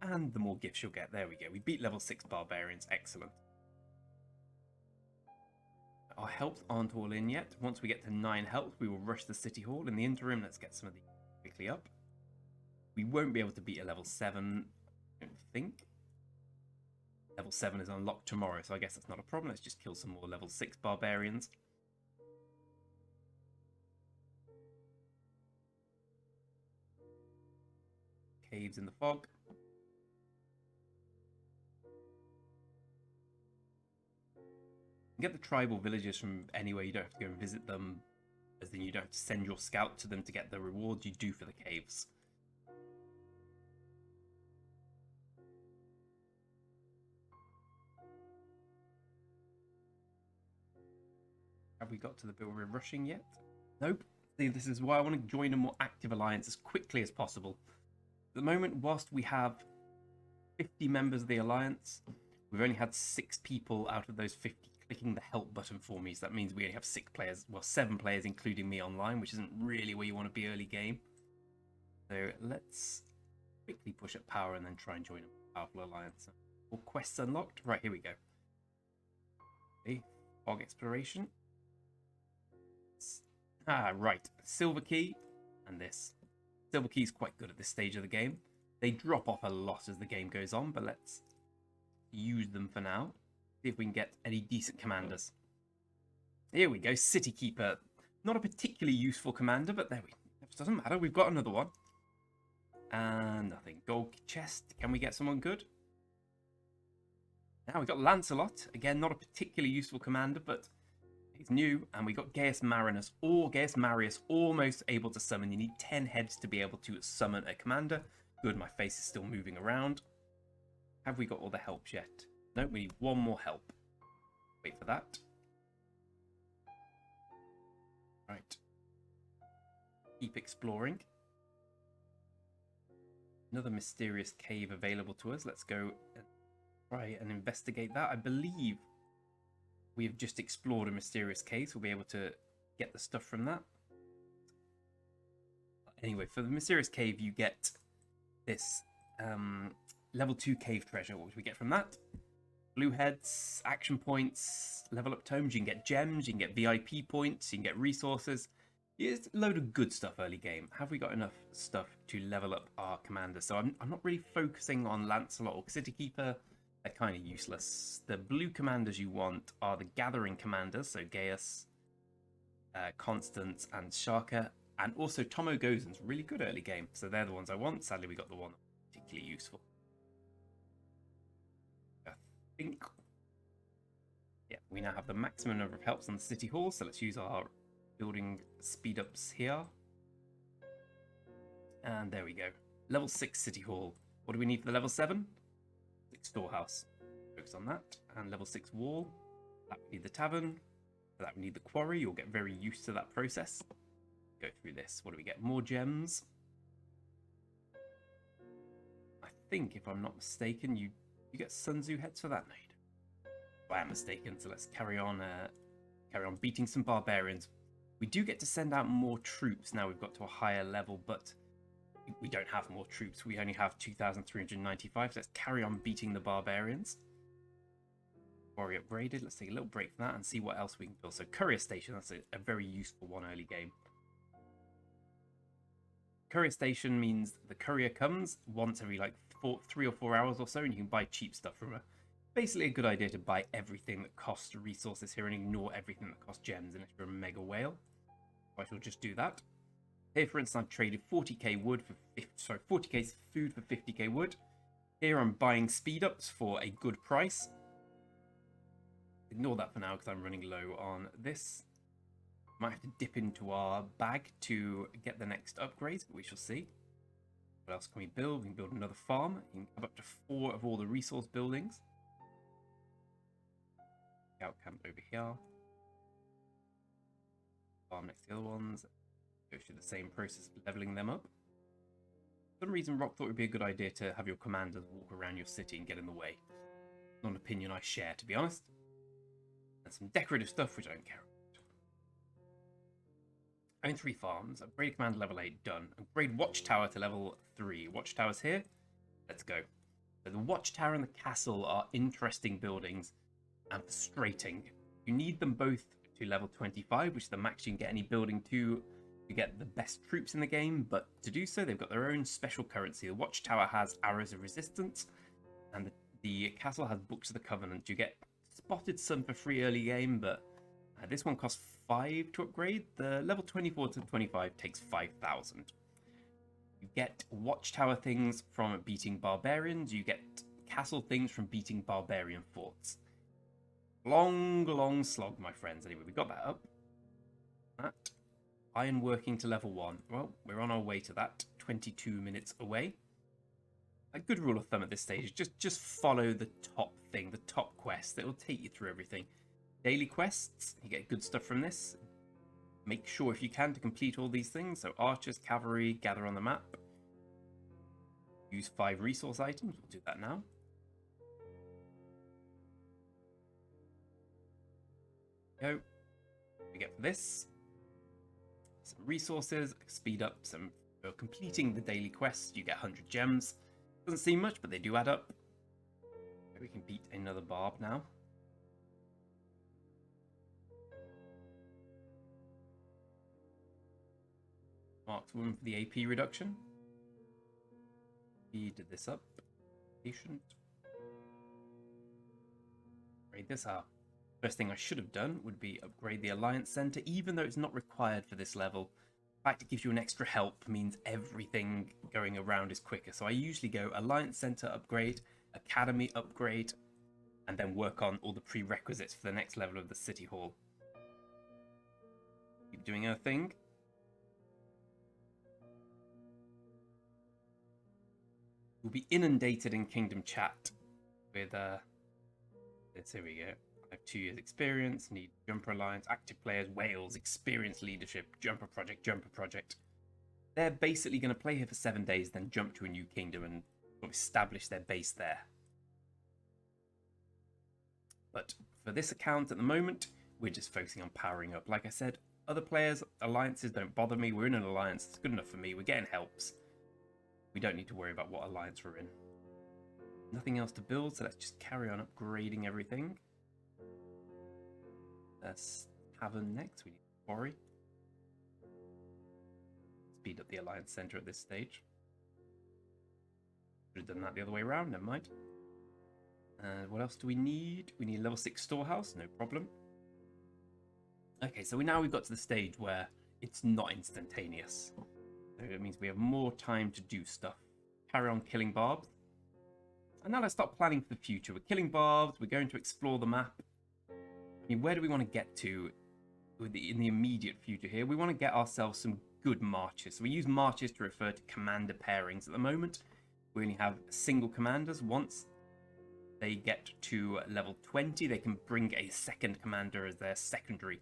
and the more gifts you'll get. There we go. We beat level 6 barbarians. Excellent. Our health aren't all in yet. Once we get to 9 health, we will rush the city hall. In the interim, let's get some of these quickly up. We won't be able to beat a level 7, I don't think. Level 7 is unlocked tomorrow, so I guess that's not a problem. Let's just kill some more level 6 barbarians. Caves in the fog. You get the tribal villages from anywhere. You don't have to go and visit them, as in you don't have to send your scout to them to get the rewards you do for the caves. Have we got to the bit where we're rushing yet? Nope. See, this is why I want to join a more active alliance as quickly as possible. At the moment, whilst we have 50 members of the alliance, we've only had 6 people out of those 50 clicking the help button for me. So that means we only have 6 players, well, 7 players, including me online, which isn't really where you want to be early game. So let's quickly push up power and then try and join a powerful alliance. All quests unlocked. Right, here we go. Okay, fog exploration. Right. Silver key and this. Silver key is quite good at this stage of the game. They drop off a lot as the game goes on, but let's use them for now. See if we can get any decent commanders. Here we go. City Keeper. Not a particularly useful commander, but there we go. It doesn't matter. We've got another one. And nothing. Gold chest. Can we get someone good? Now we've got Lancelot. Again, not a particularly useful commander, but he's new. And we got Gaius Marius almost able to summon. You need 10 heads to be able to summon a commander. Good, my face is still moving around. Have we got all the help yet? No, we need one more help. Wait for that. Right. Keep exploring. Another mysterious cave available to us. Let's go and try and investigate that. I believe we have just explored a mysterious cave, so we'll be able to get the stuff from that. Anyway, for the mysterious cave, you get this level 2 cave treasure. What do we get from that? Blue heads, action points, level up tomes. You can get gems, you can get VIP points, you can get resources. It's a load of good stuff early game. Have we got enough stuff to level up our commander? So I'm not really focusing on Lancelot or City Keeper. They're kind of useless. The blue commanders you want are the gathering commanders. So Gaius, Constance, and Shaka. And also Tomo Gozen's really good early game. So they're the ones I want. Sadly, we got the one particularly useful. I think... yeah, we now have the maximum number of helps on the City Hall. So let's use our building speed ups here. And there we go. Level 6 City Hall. What do we need for the level 7? 6 storehouse. Focus on that. And level 6 wall. That we need the tavern. For that we need the quarry. You'll get very used to that process. Go through this. What do we get? More gems. I think, if I'm not mistaken, you get Sun Tzu heads for that nade. If I am mistaken, so let's carry on beating some barbarians. We do get to send out more troops now we've got to a higher level, but we don't have more troops. We only have 2,395, so let's carry on beating the barbarians. Warrior upgraded. Let's take a little break from that and see what else we can build. So courier station, that's a very useful one early game. Courier station means the courier comes once every like 3 or 4 hours or so, and you can buy cheap stuff from her. Basically a good idea to buy everything that costs resources here and ignore everything that costs gems unless you're a mega whale. So I shall just do that. Here, for instance, I've traded 40k wood for 40k food for 50k wood. Here I'm buying speed ups for a good price. Ignore that for now because I'm running low on this. Might have to dip into our bag to get the next upgrades, but we shall see. What else can we build? We can build another farm. You can have up to 4 of all the resource buildings. Scout camp over here. Farm next to the other ones. Go through the same process of leveling them up. For some reason, Rock thought it would be a good idea to have your commanders walk around your city and get in the way. Not an opinion I share, to be honest. And some decorative stuff which I don't care about. Own 3 farms. Upgrade command level 8, done. Upgrade watchtower to level 3. Watchtower's here. Let's go. So the watchtower and the castle are interesting buildings and frustrating. You need them both to level 25, which is the max you can get any building to get the best troops in the game, but to do so they've got their own special currency. The watchtower has arrows of resistance, and the castle has books of the covenant. You get spotted sun for free early game, but this one costs 5 to upgrade. The level 24 to 25 takes 5,000. You get watchtower things from beating barbarians. You get castle things from beating barbarian forts. Long slog, my friends. Anyway, we got that up. That. Iron working to level 1. Well, we're on our way to that. 22 minutes away. A good rule of thumb at this stage is just follow the top thing, the top quest. It will take you through everything. daily quests. You get good stuff from this. Make sure if you can to complete all these things. So archers, cavalry, gather on the map. Use 5 resource items. We'll do that now. Go. We get for this some resources, speed up some for completing the daily quests. You get 100 gems. Doesn't seem much, but they do add up. We can beat another barb now. Markswoman for the AP reduction. We did this up. Patient. Upgrade this up. First thing I should have done would be upgrade the Alliance Center, even though it's not required for this level. The fact it gives you an extra help means everything going around is quicker. So I usually go Alliance Center upgrade, Academy upgrade, and then work on all the prerequisites for the next level of the City Hall. Keep doing our thing. We'll be inundated in Kingdom Chat with, here we go. I have 2 years experience, need Jumper Alliance, active players, Wales, experience leadership, Jumper Project, Jumper Project. They're basically going to play here for 7 days, then jump to a new kingdom and sort of establish their base there. But for this account at the moment, we're just focusing on powering up. Like I said, other players, alliances don't bother me. We're in an alliance. It's good enough for me. We're getting helps. We don't need to worry about what alliance we're in. Nothing else to build, so let's just carry on upgrading everything. Let's tavern next. We need a quarry. Speed up the alliance center at this stage. Should have done that the other way around. Never mind. What else do we need? We need a level 6 storehouse. No problem. Okay, so we've got to the stage where it's not instantaneous. So it means we have more time to do stuff. Carry on killing barbs. And now let's start planning for the future. We're killing barbs. We're going to explore the map. I mean, where do we want to get to in the immediate future here? We want to get ourselves some good marches. So we use marches to refer to commander pairings. At the moment, we only have single commanders. Once they get to level 20, they can bring a second commander as their secondary.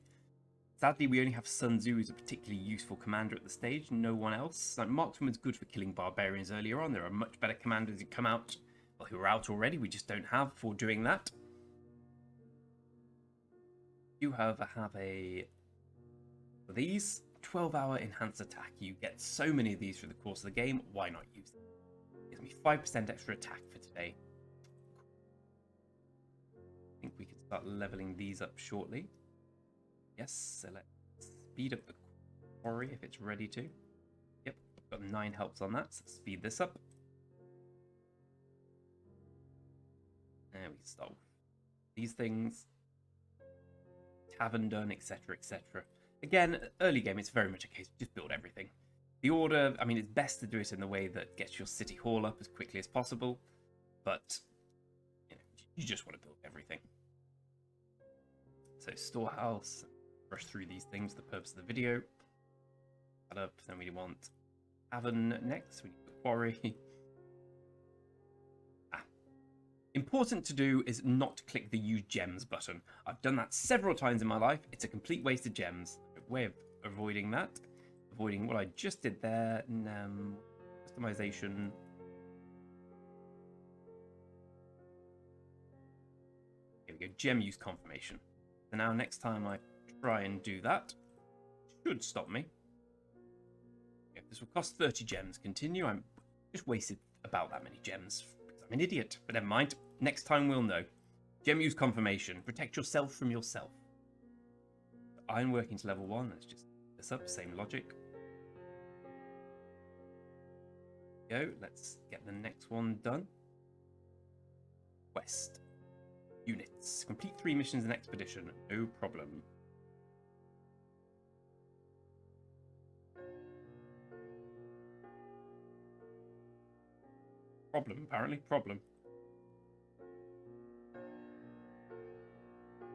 Sadly, we only have Sun Tzu as a particularly useful commander at the stage, no one else. Like, Markswoman's good for killing barbarians earlier on. There are much better commanders who come out, well, who are out already, we just don't have for doing that. You, however, have for these 12-hour enhanced attack. You get so many of these through the course of the game, why not use them? Gives me 5% extra attack for today. I think we can start leveling these up shortly. Yes, so let's speed up the quarry if it's ready to. Yep, got 9 helps on that, so speed this up. And we can start with these things. Tavern done, etc, etc. Again, early game, it's very much a case of just build everything. The order, I mean, it's best to do it in the way that gets your city hall up as quickly as possible, but you just want to build everything. So storehouse, brush through these things for the purpose of the video. That up, then we want tavern next, we need the quarry. Important to do is not click the use gems button. I've done that several times in my life. It's a complete waste of gems. A way of avoiding that, avoiding what I just did there. Customization. Here we go, gem use confirmation. So now next time I try and do that, it should stop me. Okay, this will cost 30 gems. Continue. I'm just wasted about that many gems. I'm an idiot, but never mind. Next time we'll know. Gem use confirmation. Protect yourself from yourself. Ironworking to level 1. Let's just put this up. Same logic. Go. Let's get the next one done. Quest. Units. Complete 3 missions in expedition. No problem. Problem, apparently. Problem.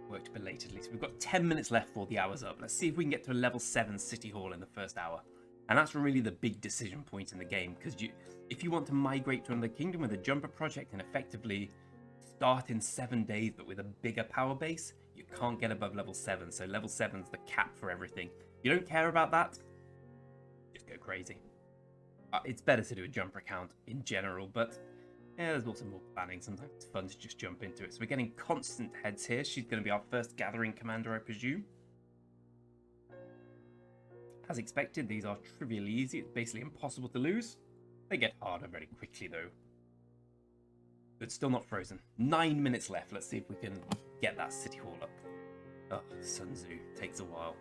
Worked belatedly. So we've got 10 minutes left before the hour's up. Let's see if we can get to a level 7 City Hall in the first hour. And that's really the big decision point in the game, because if you want to migrate to another kingdom with a jumper project and effectively start in 7 days but with a bigger power base, you can't get above level 7, so level 7's the cap for everything. You don't care about that, just go crazy. It's better to do a jumper account in general, but yeah, there's also more planning. Sometimes it's fun to just jump into it. So we're getting constant heads here. She's going to be our first gathering commander, I presume. As expected, these are trivially easy. It's basically impossible to lose. They get harder very quickly, though. But still not frozen. 9 minutes left. Let's see if we can get that city hall up. Oh, Sun Tzu. Takes a while.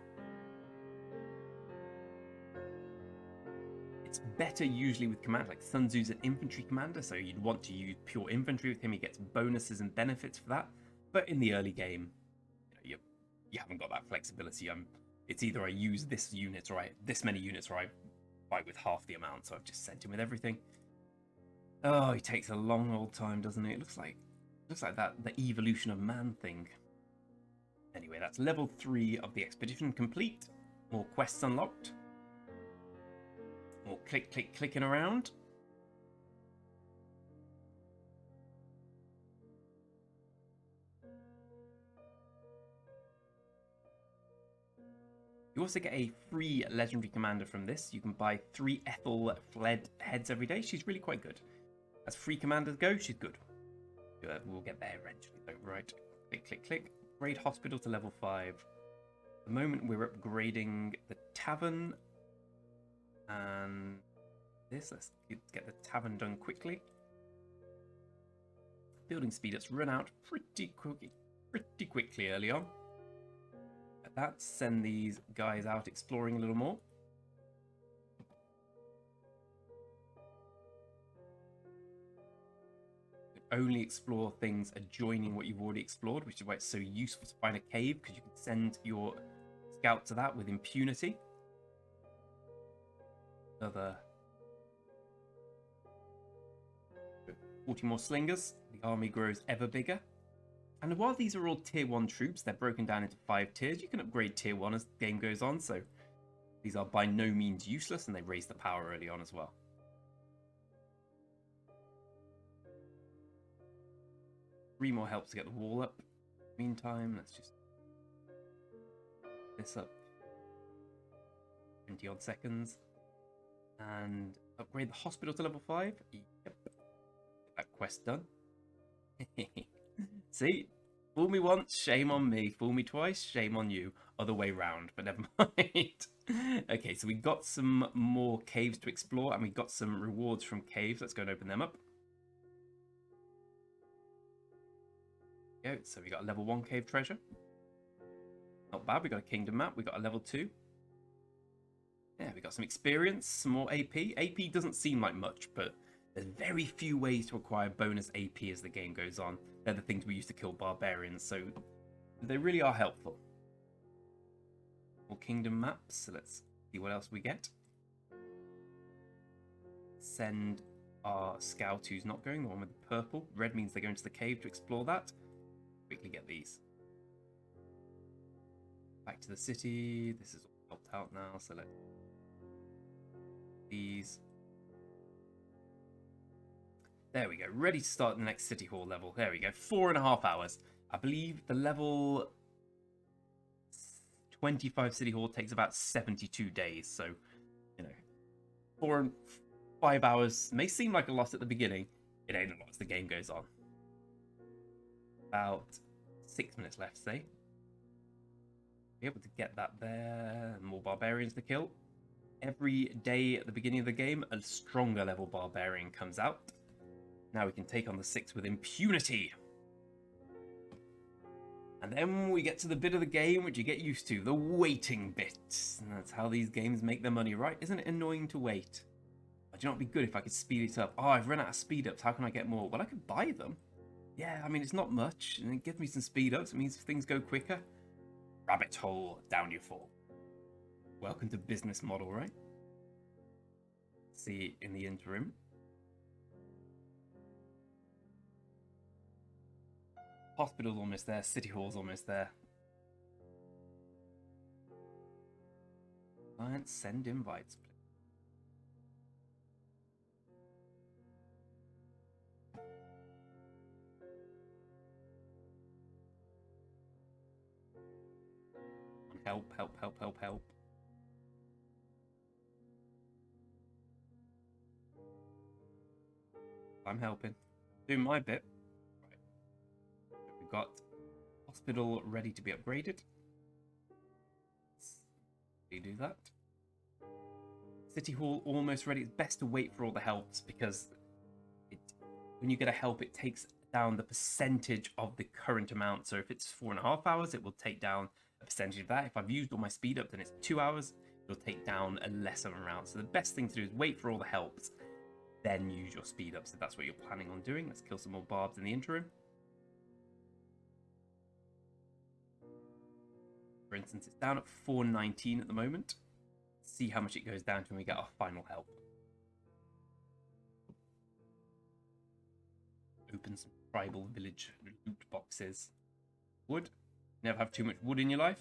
It's better usually with command, like Sun Tzu's an infantry commander, so you'd want to use pure infantry with him. He gets bonuses and benefits for that. But in the early game, you haven't got that flexibility. It's either I use this unit or this many units, or I fight with half the amount. So I've just sent him with everything. Oh, he takes a long old time, doesn't he? It looks like the evolution of man thing. Anyway, that's level 3 of the expedition complete. More quests unlocked. More clicking around. You also get a free legendary commander from this. You can buy 3 Ethel fled heads every day. She's really quite good. As free commanders go, she's good. We'll get there eventually though. Right. Click. Upgrade hospital to level 5. At the moment we're upgrading the tavern. And let's get the tavern done quickly. Building speed ups run out pretty quickly early on. At that, send these guys out exploring a little more. You can only explore things adjoining what you've already explored, which is why it's so useful to find a cave, because you can send your scout to that with impunity. Another 40 more slingers. The army grows ever bigger. And while these are all tier 1 troops, they're broken down into 5 tiers. You can upgrade tier 1 as the game goes on, so these are by no means useless, and they raise the power early on as well. Three more helps to get the wall up. Meantime, let's just this up 20 odd seconds. And upgrade the hospital to level 5. Yep. Get that quest done. See? Fool me once, shame on me. Fool me twice, shame on you. Other way round, but never mind. Okay, so we got some more caves to explore, and we got some rewards from caves. Let's go and open them up. Go. So we got a level 1 cave treasure. Not bad. We got a kingdom map. We got a level 2. Yeah, we got some experience, some more AP. AP doesn't seem like much, but there's very few ways to acquire bonus AP as the game goes on. They're the things we use to kill barbarians, so they really are helpful. More kingdom maps, so let's see what else we get. Send our scout who's not going, the one with the purple. Red means they're going to the cave to explore that. Quickly get these. Back to the city. This is all helped out now, so let's these. There we go. Ready to start the next city hall level. There we go. 4.5 hours. I believe the level 25 city hall takes about 72 days. So, 4 and 5 hours may seem like a lot at the beginning. It ain't a lot as the game goes on. About 6 minutes left, say. Be able to get that there. More barbarians to kill. Every day at the beginning of the game, a stronger level barbarian comes out. Now we can take on the 6 with impunity. And then we get to the bit of the game which you get used to, the waiting bit. And that's how these games make their money, right? Isn't it annoying to wait? Do you know what would be good if I could speed it up? Oh, I've run out of speed ups. How can I get more? Well, I could buy them. Yeah, I mean, it's not much. And it gives me some speed ups. It means things go quicker. Rabbit hole, down you fall. Welcome to business model, right? See in the interim. Hospital's almost there. City hall's almost there. Clients send invites. Help, help, help, help, help. I'm helping. Doing my bit. Right. We've got hospital ready to be upgraded. We do that. City Hall almost ready. It's best to wait for all the helps because when you get a help, it takes down the percentage of the current amount. So if it's 4.5 hours, it will take down a percentage of that. If I've used all my speed up, then it's 2 hours. It'll take down a lesser amount. So the best thing to do is wait for all the helps, then use your speed ups if that's what you're planning on doing. Let's kill some more barbs in the interim. For instance, it's down at 419 at the moment. Let's see how much it goes down to when we get our final help. Open some tribal village loot boxes. Wood. Never have too much wood in your life.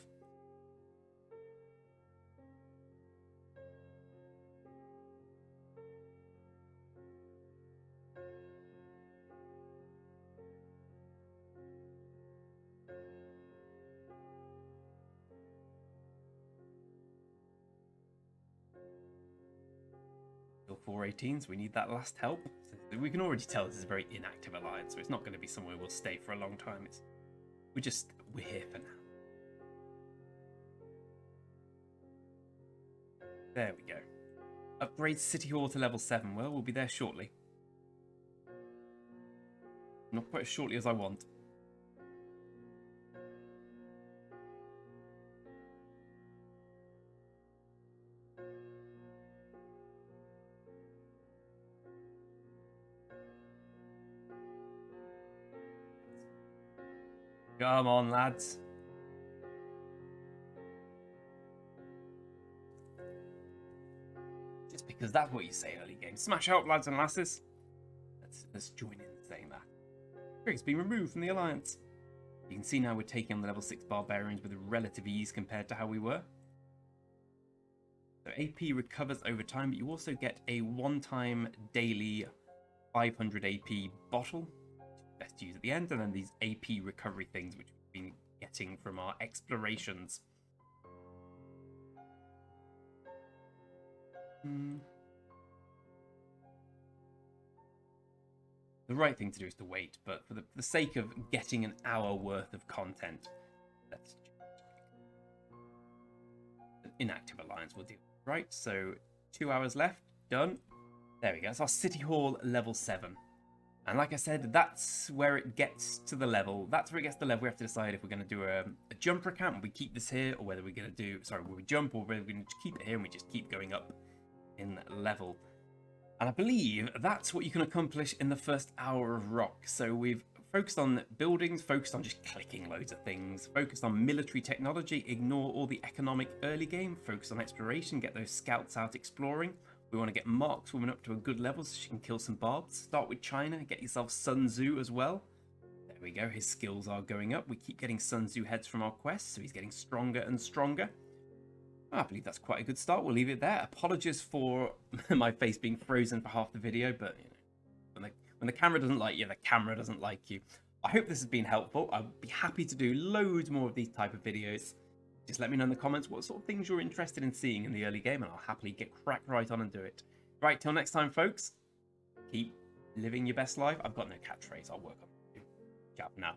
Still 418s, we need that last help. So we can already tell this is a very inactive alliance, so it's not going to be somewhere we'll stay for a long time. We're here for now. There we go. Upgrade City Hall to level 7. Well, we'll be there shortly. Not quite as shortly as I want. Come on, lads. Just because that's what you say early game. Smash out, lads and lasses. Let's join in saying that. Crick's been removed from the alliance. You can see now we're taking on the level 6 barbarians with relative ease compared to how we were. So AP recovers over time, but you also get a one-time daily 500 AP bottle. Best to use at the end, and then these AP recovery things which we've been getting from our explorations. The right thing to do is to wait, but for the sake of getting an hour worth of content, let's an inactive alliance will do. Right, so 2 hours left, done. There we go, it's our City Hall level 7. And like I said, that's where it gets to the level. That's where it gets to the level. We have to decide if we're going to do a jumper account and we keep this here, or whether we're going to do, will we jump, or whether we're going to keep it here and we just keep going up in level. And I believe that's what you can accomplish in the first hour of Rock. So we've focused on buildings, focused on just clicking loads of things, focused on military technology, ignore all the economic early game, focus on exploration, get those scouts out exploring. We want to get Mark's woman up to a good level so she can kill some barbs. Start with China, get yourself Sun Tzu as well. There we go, his skills are going up. We keep getting Sun Tzu heads from our quests, so he's getting stronger and stronger. I believe that's quite a good start. We'll leave it there. Apologies for my face being frozen for half the video, but you know, when the camera doesn't like you, the camera doesn't like you. I hope this has been helpful. I'll be happy to do loads more of these type of videos. Just let me know in the comments what sort of things you're interested in seeing in the early game, and I'll happily get cracked right on and do it. Right, till next time, folks. Keep living your best life. I've got no catchphrase. I'll work on it. Ciao for now.